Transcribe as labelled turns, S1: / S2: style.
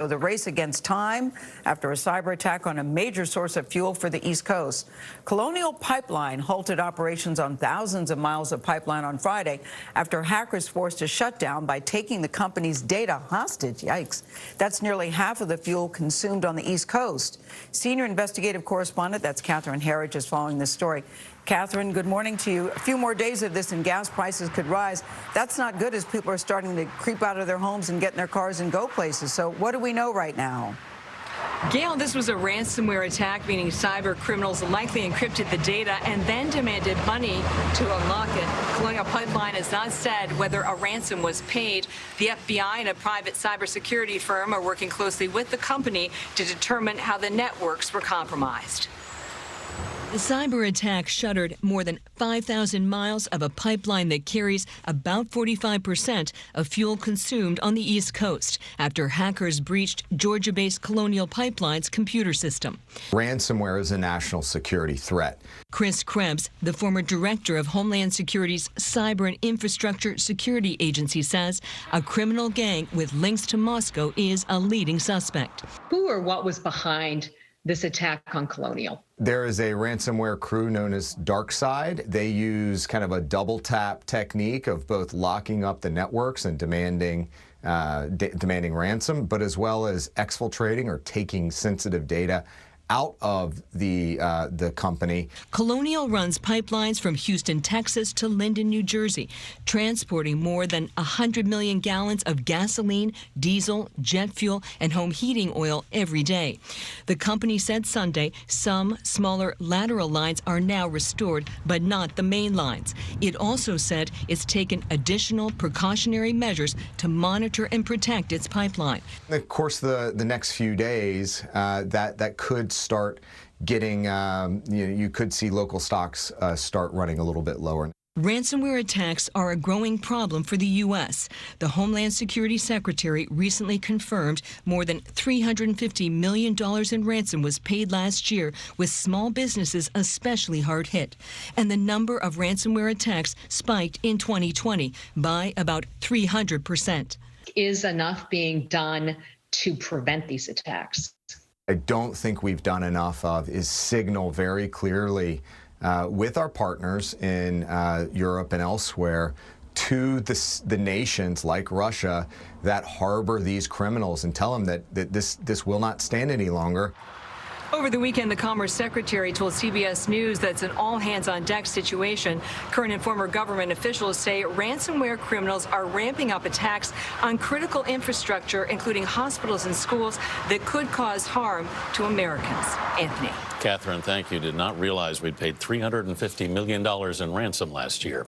S1: So the race against time after a cyber attack on a major source of fuel for the East Coast. Colonial Pipeline halted operations on thousands of miles of pipeline on Friday after hackers forced a shutdown by taking the company's data hostage. Yikes. That's nearly half of the fuel consumed on the East Coast. Senior investigative correspondent, that's Catherine Herridge, is following this story. Catherine, good morning to you. A few more days of this and gas prices could rise. That's not good as people are starting to creep out of their homes and get in their cars and go places. So what do we know right now?
S2: Gayle, this was a ransomware attack, meaning cyber criminals likely encrypted the data and then demanded money to unlock it. Colonial Pipeline has not said whether a ransom was paid. The FBI and a private cybersecurity firm are working closely with the company to determine how the networks were compromised. The cyber attack shuttered more than 5,000 miles of a pipeline that carries about 45% of fuel consumed on the East Coast after hackers breached Georgia-based Colonial Pipeline's computer system.
S3: Ransomware is a national security threat.
S2: Chris Krebs, the former director of Homeland Security's Cyber and Infrastructure Security Agency, says a criminal gang with links to Moscow is a leading suspect.
S4: Who or what was behind this attack on Colonial?
S3: There is a ransomware crew known as DarkSide. They use kind of a double tap technique of both locking up the networks and demanding ransom, but as well as exfiltrating or taking sensitive data out of the company.
S2: Colonial runs pipelines from Houston, Texas to Linden, New Jersey, transporting more than 100 million gallons of gasoline, diesel, jet fuel, and home heating oil every day. The company said Sunday some smaller lateral lines are now restored, but not the main lines. It also said it's taken additional precautionary measures to monitor and protect its pipeline.
S3: Of course, the next few days, that could start getting, you could see local stocks start running a little bit lower.
S2: Ransomware attacks are a growing problem for the U.S. The Homeland Security Secretary recently confirmed more than $350 million in ransom was paid last year, with small businesses especially hard hit. And the number of ransomware attacks spiked in 2020 by about 300%.
S4: Is enough being done to prevent these attacks?
S3: I don't think we've done enough of is signal very clearly with our partners in Europe and elsewhere to the nations like Russia that harbor these criminals and tell them that this will not stand any longer.
S2: Over the weekend, the Commerce Secretary told CBS News that it's an all-hands-on-deck situation. Current and former government officials say ransomware criminals are ramping up attacks on critical infrastructure, including hospitals and schools, that could cause harm to Americans. Anthony.
S5: Catherine, thank you. Did not realize we'd paid $350 million in ransom last year.